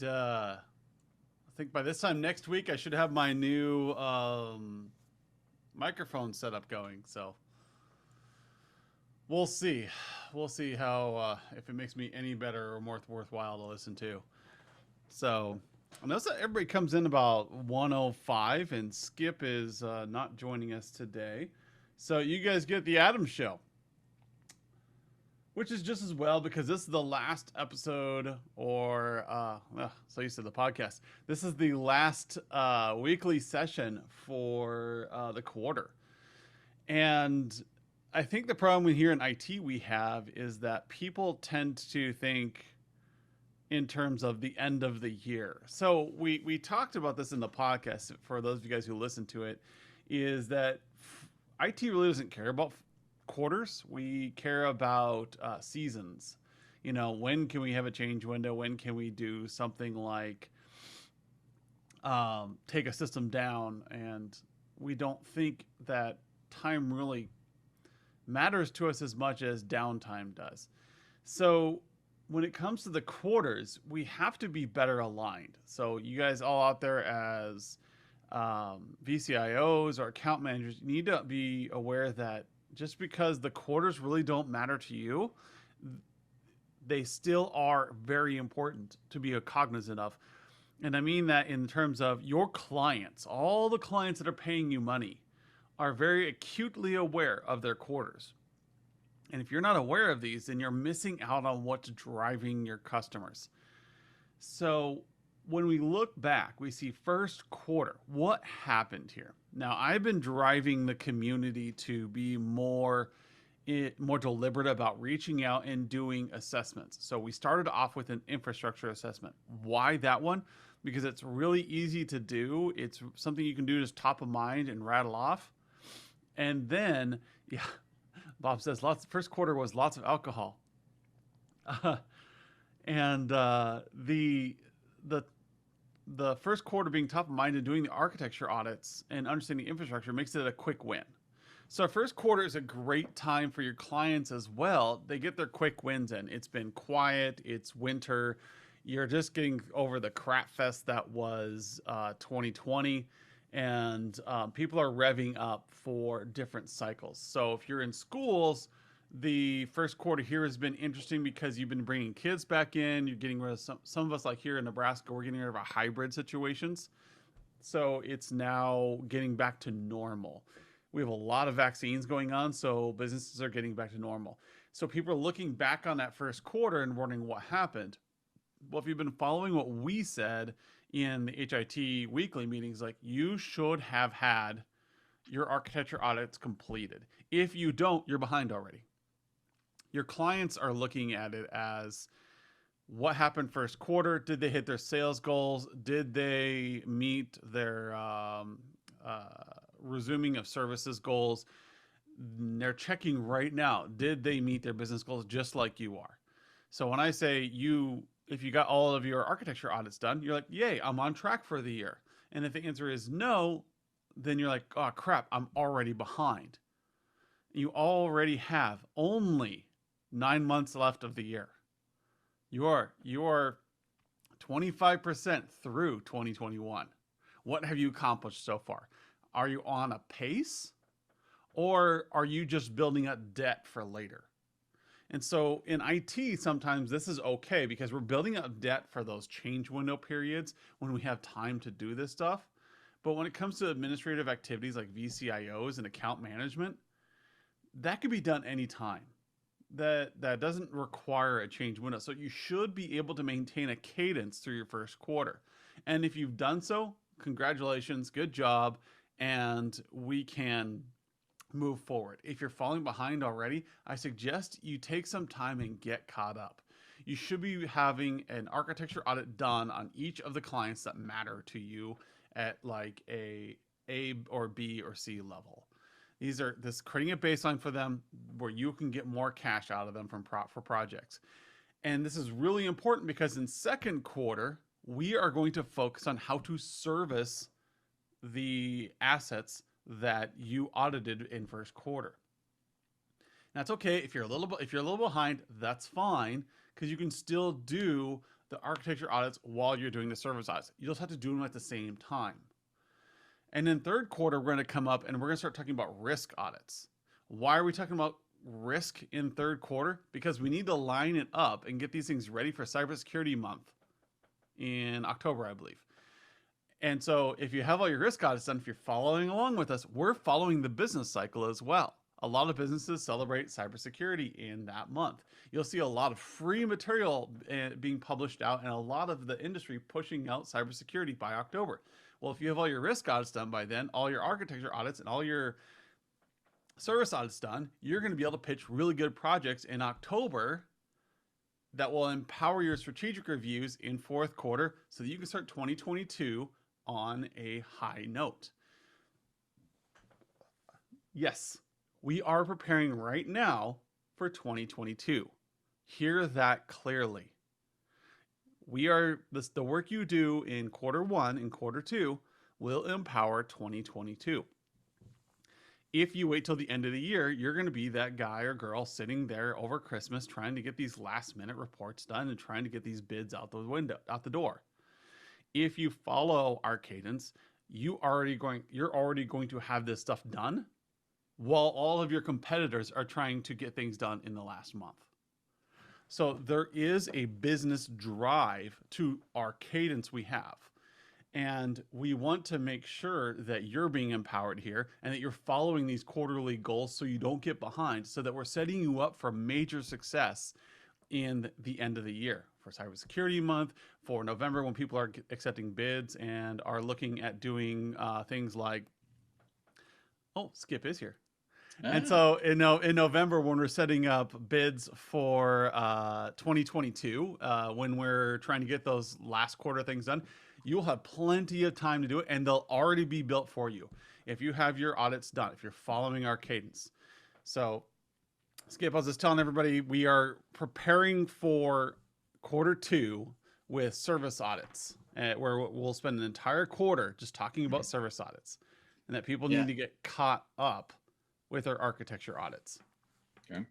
I think by this time next week I should have my new microphone setup going. So we'll see. We'll see how if it makes me any better or more worthwhile to listen to. So I notice that everybody comes in about 105, and Skip is not joining us today. So you guys get the Adams Show, which is just as well because this is the last episode, or so you said the podcast. This is the last weekly session for the quarter, and I think the problem here in IT we have is that people tend to think in terms of the end of the year. So we talked about this in the podcast for those of you guys who listen to it, is that IT really doesn't care about quarters. We care about seasons. You know, when can we have a change window? When can we do something like take a system down? And we don't think that time really matters to us as much as downtime does. So when it comes to the quarters, we have to be better aligned. So you guys all out there as VCIOs or account managers, you need to be aware that just because the quarters really don't matter to you, they still are very important to be cognizant of. And I mean that in terms of your clients, all the clients that are paying you money are very acutely aware of their quarters. And if you're not aware of these, then you're missing out on what's driving your customers. So when we look back, we see first quarter, what happened here? Now, I've been driving the community to be more deliberate about reaching out and doing assessments. So we started off with an infrastructure assessment. Why that one? Because it's really easy to do. It's something you can do just top of mind and rattle off. And then, yeah, Bob says first quarter was lots of alcohol. And the first quarter being top of mind and doing the architecture audits and understanding infrastructure makes it a quick win. So first quarter is a great time for your clients as well. They get their quick wins in. It's been quiet. It's winter. You're just getting over the crap fest that was 2020. And people are revving up for different cycles. So if you're in schools, the first quarter here has been interesting because you've been bringing kids back in. You're getting rid of some of us, like here in Nebraska, we're getting rid of our hybrid situations. So it's now getting back to normal. We have a lot of vaccines going on, so businesses are getting back to normal. So people are looking back on that first quarter and wondering what happened. Well, if you've been following what we said in the HIT weekly meetings, like, you should have had your architecture audits completed. If you don't, you're behind already. Your clients are looking at it as what happened first quarter. Did they hit their sales goals? Did they meet their resuming of services goals? They're checking right now. Did they meet their business goals just like you are? So when I say if you got all of your architecture audits done, you're like, yay, I'm on track for the year. And if the answer is no, then you're like, oh crap, I'm already behind. You already have only 9 months left of the year. You're 25% through 2021. What have you accomplished so far? Are you on a pace, or are you just building up debt for later? And so in IT, sometimes this is okay because we're building up debt for those change window periods when we have time to do this stuff. But when it comes to administrative activities like VCIOs and account management, that could be done anytime. That doesn't require a change window. So you should be able to maintain a cadence through your first quarter. And if you've done so, congratulations, good job, and we can move forward. If you're falling behind already, I suggest you take some time and get caught up. You should be having an architecture audit done on each of the clients that matter to you at like a or B or C level. This creating a baseline for them where you can get more cash out of them for projects. And this is really important because in second quarter, we are going to focus on how to service the assets that you audited in first quarter. Now it's okay if you're a little behind, that's fine, because you can still do the architecture audits while you're doing the service audits. You just have to do them at the same time. And then third quarter, we're going to come up and we're going to start talking about risk audits. Why are we talking about risk in third quarter? Because we need to line it up and get these things ready for cybersecurity month in October, I believe. And so if you have all your risk audits done, if you're following along with us, we're following the business cycle as well. A lot of businesses celebrate cybersecurity in that month. You'll see a lot of free material being published out and a lot of the industry pushing out cybersecurity by October. Well, if you have all your risk audits done by then, all your architecture audits and all your service audits done, you're going to be able to pitch really good projects in October that will empower your strategic reviews in fourth quarter so that you can start 2022 on a high note. Yes, we are preparing right now for 2022. Hear that clearly. The work you do in quarter one and quarter two will empower 2022. If you wait till the end of the year, you're going to be that guy or girl sitting there over Christmas trying to get these last minute reports done and trying to get these bids out the door. If you follow our cadence, you're already going to have this stuff done while all of your competitors are trying to get things done in the last month. So there is a business drive to our cadence we have. And we want to make sure that you're being empowered here and that you're following these quarterly goals so you don't get behind, so that we're setting you up for major success in the end of the year for cybersecurity month, for November when people are accepting bids and are looking at doing things like, oh, Skip is here. And so in November, when we're setting up bids for 2022, when we're trying to get those last quarter things done, you'll have plenty of time to do it, and they'll already be built for you if you have your audits done, if you're following our cadence. So, Skip, I was just telling everybody, we are preparing for quarter two with service audits, where we'll spend an entire quarter just talking about service audits, and that people need to get caught up with our architecture audits. Okay.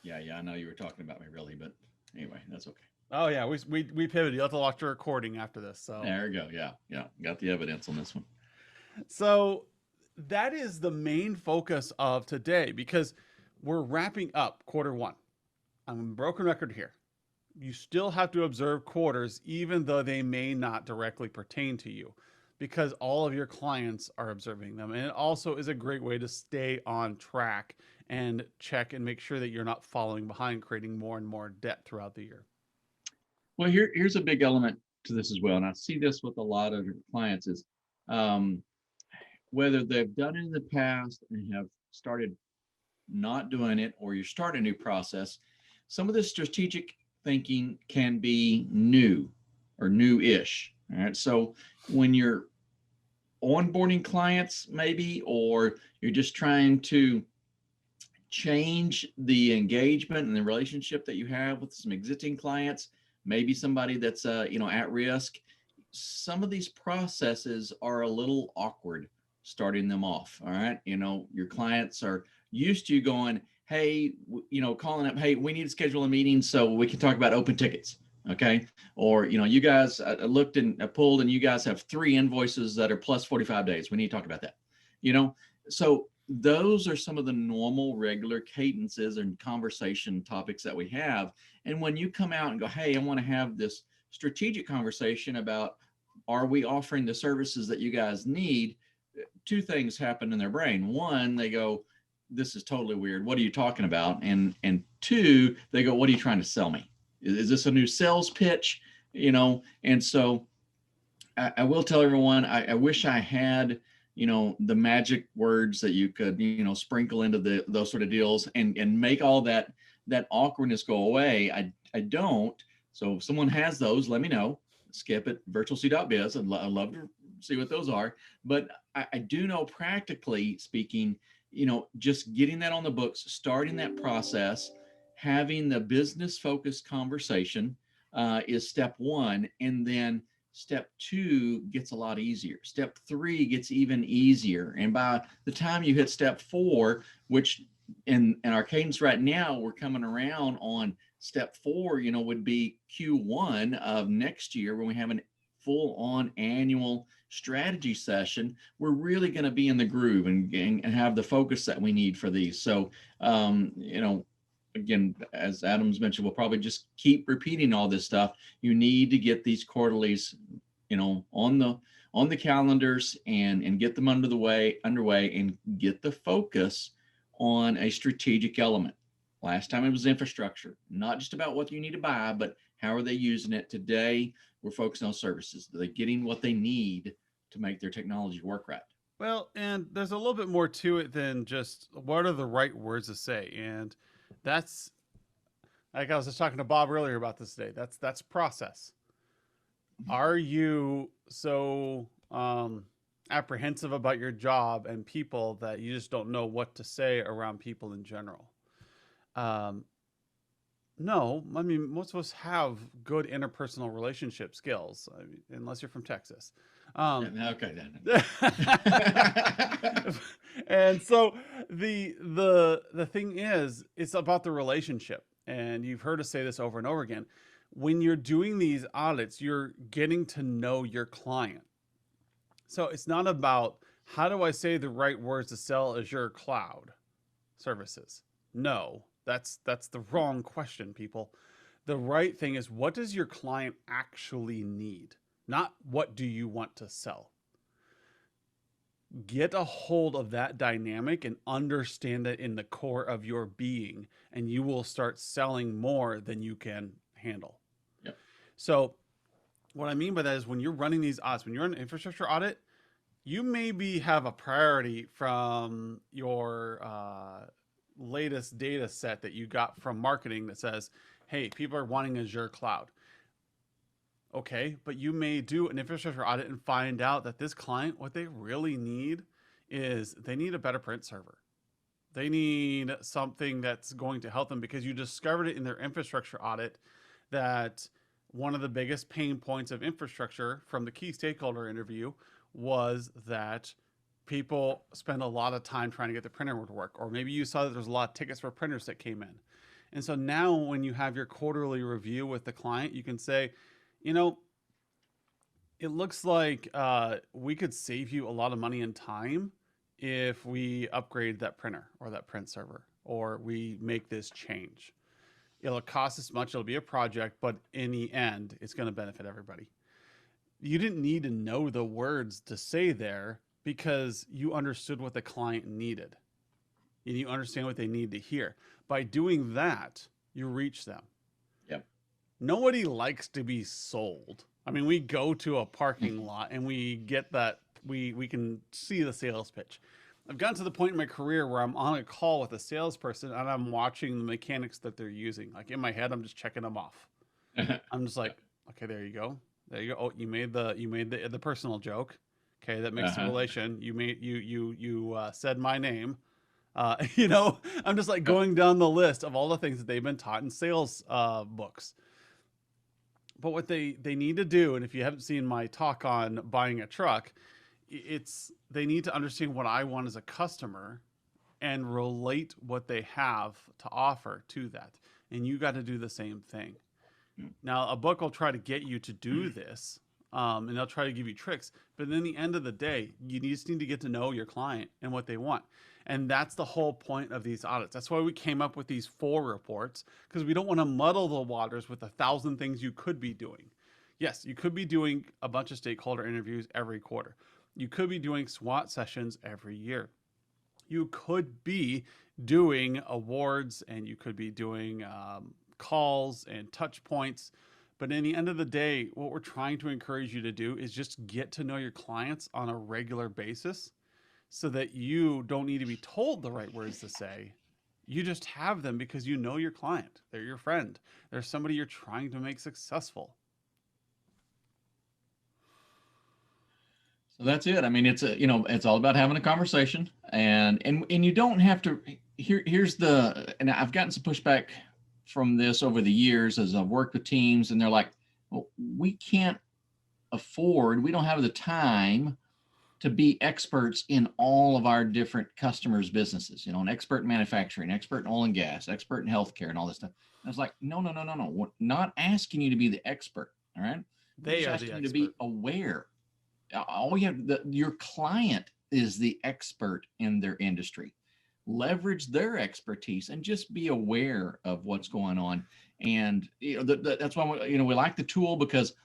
Yeah, I know you were talking about me really, but anyway, that's okay. Oh yeah, we pivoted. You'll have to watch the recording after this. So there you go. Yeah. Got the evidence on this one. So that is the main focus of today, because we're wrapping up quarter one. I'm a broken record here. You still have to observe quarters, even though they may not directly pertain to you, because all of your clients are observing them. And it also is a great way to stay on track and check and make sure that you're not falling behind, creating more and more debt throughout the year. Well, here's a big element to this as well. And I see this with a lot of clients is whether they've done it in the past and have started not doing it, or you start a new process, some of this strategic thinking can be new or new-ish. All right. So when you're onboarding clients, maybe, or you're just trying to change the engagement and the relationship that you have with some existing clients, maybe somebody that's at risk, some of these processes are a little awkward starting them off. All right. Your clients are used to going, hey, calling up, hey, we need to schedule a meeting so we can talk about open tickets. Okay. Or, you guys, I looked and I pulled, and you guys have 3 invoices that are plus 45 days. We need to talk about that. So those are some of the normal, regular cadences and conversation topics that we have. And when you come out and go, hey, I want to have this strategic conversation about, are we offering the services that you guys need? 2 things happen in their brain. 1, they go, this is totally weird. What are you talking about? And 2, they go, what are you trying to sell me? Is this a new sales pitch? And so I will tell everyone, I wish I had, the magic words that you could, sprinkle into those sort of deals and make all that awkwardness go away. I don't. So if someone has those, let me know. Skip at virtualc.biz. I'd love to see what those are. But I do know, practically speaking, just getting that on the books, starting that process, having the business focused conversation is step 1. And then step 2 gets a lot easier. Step 3 gets even easier. And by the time you hit step 4, which in our cadence right now, we're coming around on Step four, would be Q1 of next year when we have an full on annual strategy session. We're really going to be in the groove and have the focus that we need for these. So, again, as Adam's mentioned, we'll probably just keep repeating all this stuff. You need to get these quarterlies, on the calendars and get them underway and get the focus on a strategic element. Last time it was infrastructure, not just about what you need to buy, but how are they using it today? We're focusing on services. Are they getting what they need to make their technology work right? Well, and there's a little bit more to it than just what are the right words to say. And that's like I was just talking to Bob earlier about this today. That's process. Are you so apprehensive about your job and people that you just don't know what to say around people in general? Um, no, I mean most of us have good interpersonal relationship skills, I mean, unless you're from Texas. Um, Okay, then. and so the thing is, it's about the relationship, and you've heard us say this over and over again. When you're doing these audits, you're getting to know your client. So it's not about how do I say the right words to sell Azure cloud services. No, that's the wrong question, people. The right thing is what does your client actually need? Not what do you want to sell. Get a hold of that dynamic and understand it in the core of your being, and you will start selling more than you can handle. Yep. So what I mean by that is when you're running these audits, when you're in an infrastructure audit, you maybe have a priority from your latest data set that you got from marketing that says, hey, people are wanting Azure cloud. Okay, but you may do an infrastructure audit and find out that this client, what they really need is they need a better print server. They need something that's going to help them because you discovered it in their infrastructure audit that one of the biggest pain points of infrastructure from the key stakeholder interview was that people spend a lot of time trying to get the printer to work. Or maybe you saw that there's a lot of tickets for printers that came in. And so now when you have your quarterly review with the client, you can say, it looks like we could save you a lot of money and time if we upgrade that printer or that print server, or we make this change. It'll cost us much. It'll be a project, but in the end, it's going to benefit everybody. You didn't need to know the words to say there because you understood what the client needed and you understand what they need to hear. By doing that, you reach them. Yep. Nobody likes to be sold. I mean, we go to a parking lot and we get that we can see the sales pitch. I've gotten to the point in my career where I'm on a call with a salesperson and I'm watching the mechanics that they're using. Like in my head, I'm just checking them off. I'm just like, okay, there you go. There you go. Oh, you made the personal joke. Okay, that makes the relation. You said my name. I'm just like going down the list of all the things that they've been taught in sales books. But what they need to do, and if you haven't seen my talk on buying a truck, it's they need to understand what I want as a customer and relate what they have to offer to that. And you got to do the same thing. Now, a book will try to get you to do this, and they'll try to give you tricks. But in the end of the day, you just need to get to know your client and what they want. And that's the whole point of these audits. That's why we came up with these 4 reports, because we don't want to muddle the waters with 1,000 things you could be doing. Yes, you could be doing a bunch of stakeholder interviews every quarter. You could be doing SWOT sessions every year. You could be doing awards, and you could be doing calls and touch points. But in the end of the day, what we're trying to encourage you to do is just get to know your clients on a regular basis so that you don't need to be told the right words to say. You just have them because you know your client. They're your friend. They're somebody you're trying to make successful. So that's it. I mean, it's all about having a conversation, and you don't have to. Here's and I've gotten some pushback from this over the years as I've worked with teams, and they're like, well, we don't have the time to be experts in all of our different customers' businesses, an expert in manufacturing, expert in oil and gas, expert in healthcare, and all this stuff. And I was like, no, no, no, no, no. We're not asking you to be the expert. All right. We're They just are the asking you to be expert. aware. All you have, your client is the expert in their industry. Leverage their expertise and just be aware of what's going on. And that's why we like the tool, because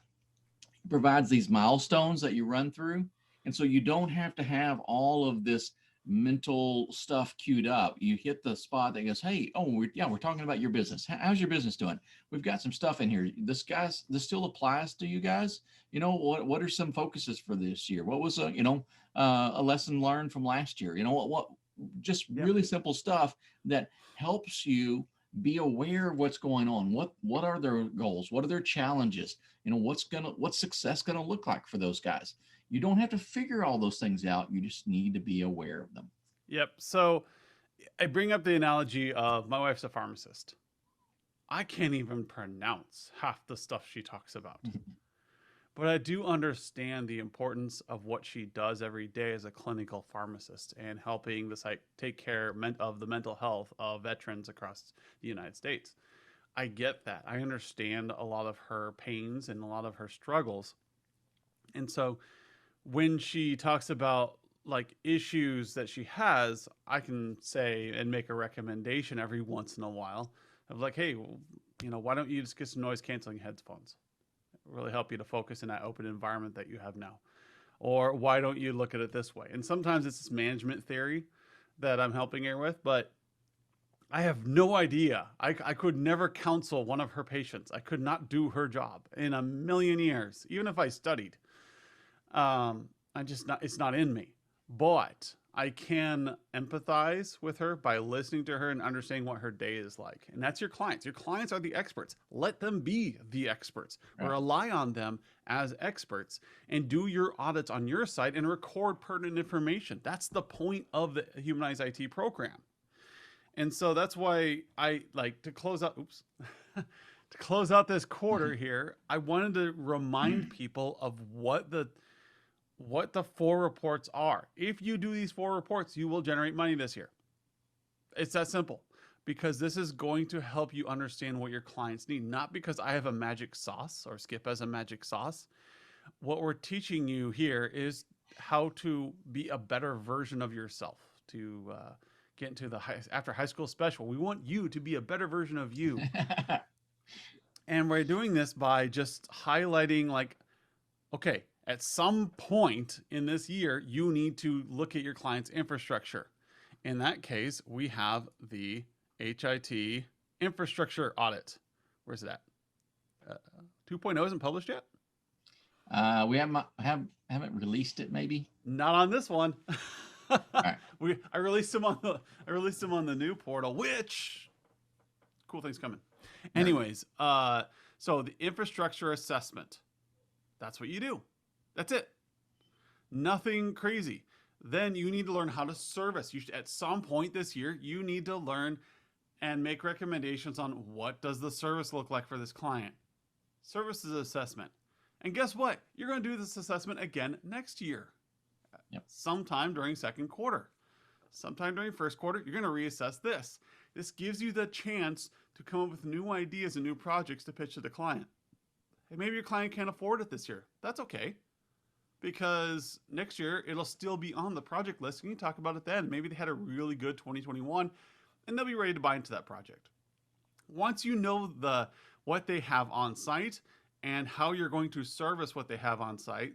it provides these milestones that you run through, and so you don't have to have all of this mental stuff queued up. You hit the spot that goes, hey, oh, we're talking about your business. How's your business doing? We've got some stuff in here. This still applies to you guys. What are some focuses for this year? What was a lesson learned from last year? What just Yep. really simple stuff that helps you be aware of what's going on. What are their goals? What are their challenges? What's success gonna look like for those guys? You don't have to figure all those things out. You just need to be aware of them. Yep. So I bring up the analogy of my wife's a pharmacist. I can't even pronounce half the stuff she talks about. But I do understand the importance of what she does every day as a clinical pharmacist and helping the site take care of the mental health of veterans across the United States. I get that. I understand a lot of her pains and a lot of her struggles. And so when she talks about like issues that she has, I can say and make a recommendation every once in a while of like, hey, why don't you just get some noise canceling headphones? Really help you to focus in that open environment that you have now. Or why don't you look at it this way? And sometimes it's this management theory that I'm helping her with, but I have no idea. I could never counsel one of her patients. I could not do her job in a million years, even if I studied. It's not in me. But I can empathize with her by listening to her and understanding what her day is like. And that's your clients. Your clients are the experts. Let them be the experts. Right. Rely on them as experts and do your audits on your site and record pertinent information. That's the point of the Humanized IT program. And so that's why I like to close out. Oops. To close out this quarter here, I wanted to remind people of what the 4 reports are. If you do these 4 reports, you will generate money this year. It's that simple, because this is going to help you understand what your clients need, not because I have a magic sauce or Skip has a magic sauce. What we're teaching you here is how to be a better version of yourself, to get into the after high school special. We want you to be a better version of you. And we're doing this by just highlighting like, okay, at some point in this year, you need to look at your client's infrastructure. In that case, we have the HIT infrastructure audit. Where's it at? 2.0 isn't published yet? We haven't released it, maybe. Not on this one. Right. I released them on the new portal, which cool things coming. Anyways, so the infrastructure assessment. That's what you do. That's it. Nothing crazy. Then you need to learn how to service. At some point this year, you need to learn and make recommendations on what does the service look like for this client. Services assessment. And guess what? You're going to do this assessment again next year. Yep. Sometime during second quarter. Sometime during first quarter, you're going to reassess this. This gives you the chance to come up with new ideas and new projects to pitch to the client. Hey, maybe your client can't afford it this year. That's okay. Because next year it'll still be on the project list. And you can talk about it then. Maybe they had a really good 2021 and they'll be ready to buy into that project. Once you know what they have on site and how you're going to service what they have on site,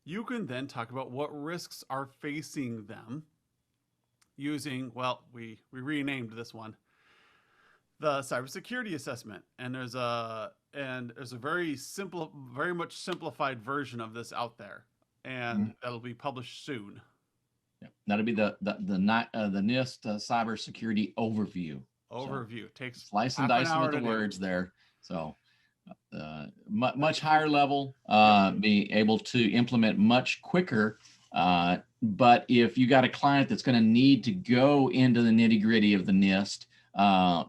you can then talk about what risks are facing them using, well, we renamed this one, the cybersecurity assessment. And there's a very much simplified version of this out there. And that'll be published soon. Yeah, that'll be the NIST cybersecurity overview. So takes slice and dice with the words there. So much higher level, be able to implement much quicker. But if you got a client that's going to need to go into the nitty gritty of the NIST,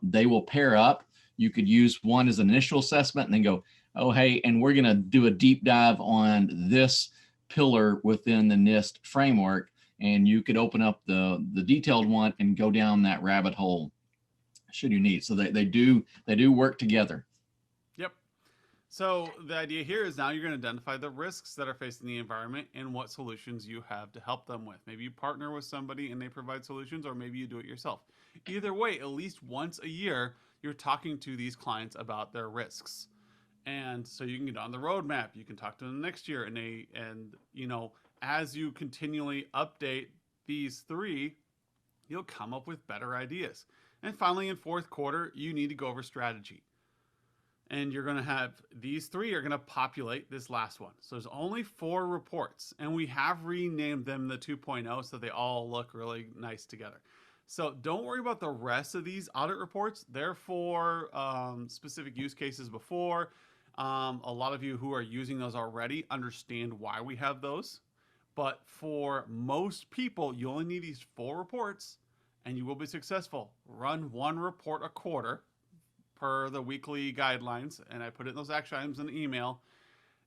they will pair up. You could use one as an initial assessment and then go, oh, hey, and we're going to do a deep dive on this pillar within the NIST framework, and you could open up the detailed one and go down that rabbit hole should you need. So they do work together. Yep. So the idea here is now you're going to identify the risks that are facing the environment and what solutions you have to help them with. Maybe you partner with somebody and they provide solutions, or maybe you do it yourself. Either way, at least once a year, you're talking to these clients about their risks. And so you can get on the roadmap. You can talk to them next year, and as you continually update these three, you'll come up with better ideas. And finally, in fourth quarter, you need to go over strategy. And you're going to have these three are going to populate this last one. So there's only 4 reports, and we have renamed them the 2.0 so they all look really nice together. So don't worry about the rest of these audit reports. They're for specific use cases before. A lot of you who are using those already understand why we have those. But for most people, you only need these 4 reports and you will be successful. Run 1 report a quarter per the weekly guidelines, and I put it in those action items in the email.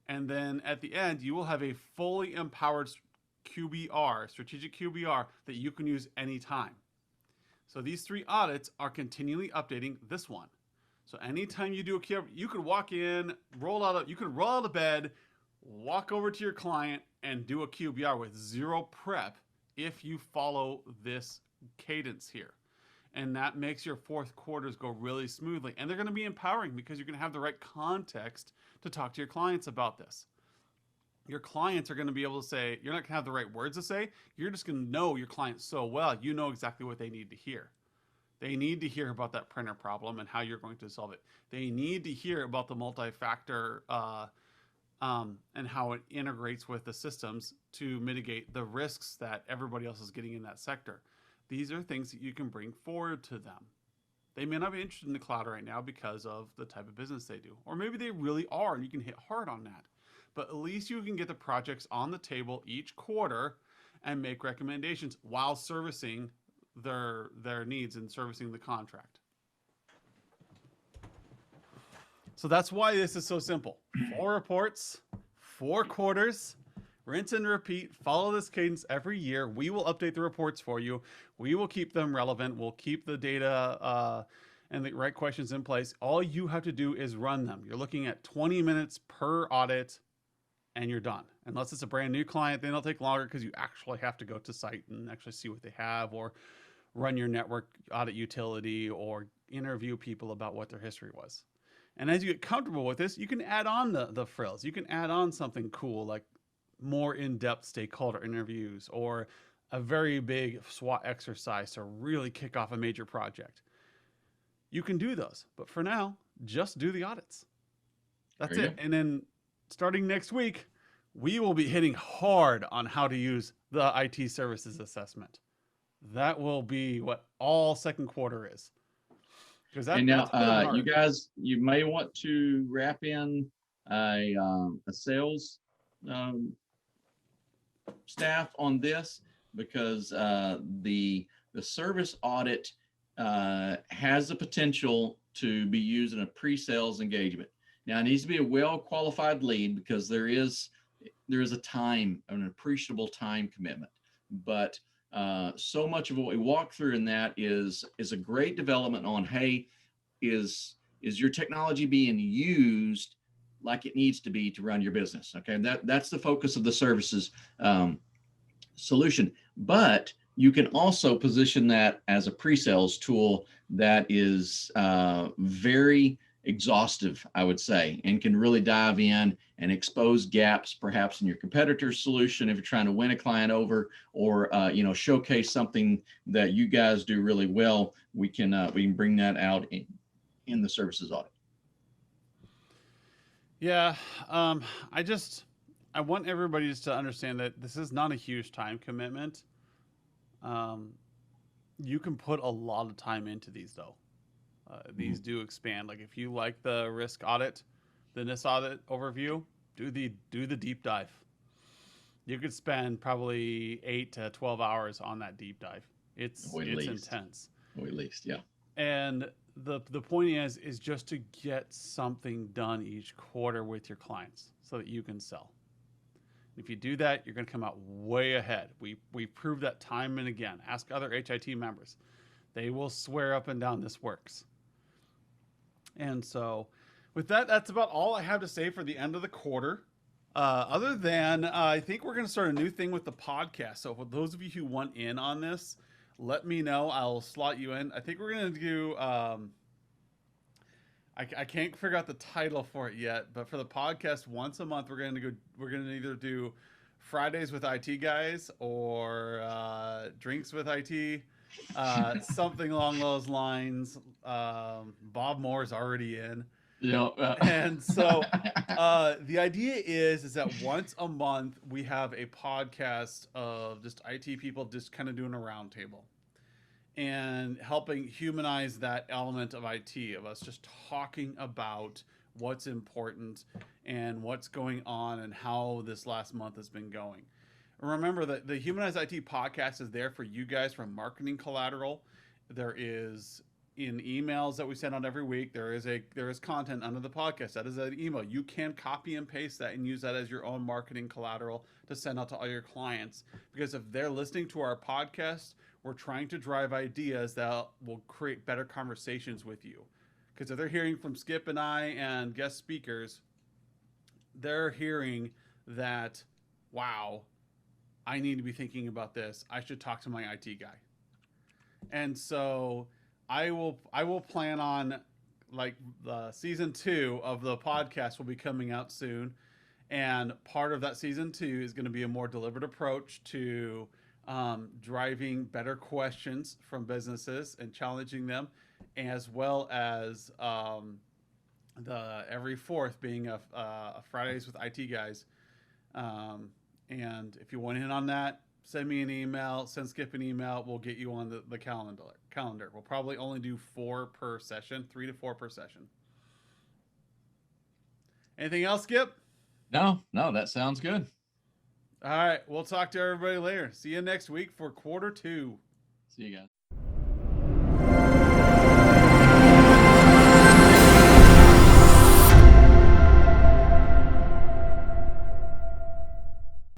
And then at the end, you will have a fully empowered QBR, strategic QBR, that you can use anytime. So these 3 audits are continually updating this one. So anytime you do a QBR, you could walk in, you could roll out of bed, walk over to your client, and do a QBR with 0 prep if you follow this cadence here. And that makes your fourth quarters go really smoothly. And they're going to be empowering because you're going to have the right context to talk to your clients about this. Your clients are going to be able to say, you're not going to have the right words to say. You're just going to know your clients so well, you know exactly what they need to hear. They need to hear about that printer problem and how you're going to solve it. They need to hear about the multi-factor and how it integrates with the systems to mitigate the risks that everybody else is getting in that sector. These are things that you can bring forward to them. They may not be interested in the cloud right now because of the type of business they do. Or maybe they really are and you can hit hard on that. But at least you can get the projects on the table each quarter and make recommendations while servicing their needs and servicing the contract. So that's why this is so simple. 4 reports, 4 quarters, rinse and repeat, follow this cadence every year. We will update the reports for you. We will keep them relevant. We'll keep the data and the right questions in place. All you have to do is run them. You're looking at 20 minutes per audit and you're done. Unless it's a brand new client, then it'll take longer because you actually have to go to site and actually see what they have, or run your network audit utility, or interview people about what their history was. And as you get comfortable with this, you can add on the frills. You can add on something cool like more in-depth stakeholder interviews or a very big SWOT exercise to really kick off a major project. You can do those, but for now, just do the audits. That's it. And then starting next week, we will be hitting hard on how to use the IT services assessment. That will be what all second quarter is. And now, you guys, you may want to wrap in a sales staff on this, because the service audit has the potential to be used in a pre-sales engagement. Now, it needs to be a well-qualified lead because there is a time, an appreciable time commitment. But so much of what we walk through in that is a great development on, hey, is your technology being used like it needs to be to run your business? Okay, that's the focus of the services solution. But you can also position that as a pre-sales tool that is very exhaustive, I would say, and can really dive in and expose gaps perhaps in your competitor's solution if you're trying to win a client over, or showcase something that you guys do really well. We can bring that out in the services audit. Yeah, I want everybody just to understand that this is not a huge time commitment. You can put a lot of time into these though. These do expand. Like if you like the risk audit, the NIST audit overview, do the deep dive. You could spend probably 8 to 12 hours on that deep dive. It's intense. Or at least, yeah. And the point is just to get something done each quarter with your clients so that you can sell. If you do that, you're going to come out way ahead. We proved that time and again. Ask other HIT members. They will swear up and down this works. And so, with that, that's about all I have to say for the end of the quarter. Other than, I think we're going to start a new thing with the podcast. So, for those of you who want in on this, let me know. I'll slot you in. I think we're going to do. I can't figure out the title for it yet, but for the podcast, once a month, we're going to go. We're going to either do Fridays with IT guys or drinks with IT. Something along those lines. Bob Moore's already in. Yeah. And so the idea is that once a month we have a podcast of just IT people just kind of doing a roundtable and helping humanize that element of IT, of us just talking about what's important and what's going on and how this last month has been going. Remember that the Humanized IT podcast is there for you guys for marketing collateral. There is in emails that we send out every week. There is content under the podcast. That is an email. You can copy and paste that and use that as your own marketing collateral to send out to all your clients. Because if they're listening to our podcast, we're trying to drive ideas that will create better conversations with you. Because if they're hearing from Skip and I and guest speakers, they're hearing that, wow, I need to be thinking about this. I should talk to my IT guy. And so I will plan on, like, the season 2 of the podcast will be coming out soon. And part of that season 2 is going to be a more deliberate approach to driving better questions from businesses and challenging them, as well as the every fourth being a Fridays with IT guys. And if you want in on that, send me an email, send Skip an email. We'll get you on the calendar. We'll probably only do 4 per session, 3 to 4 per session. Anything else, Skip? No, that sounds good. All right. We'll talk to everybody later. See you next week for quarter 2. See you guys.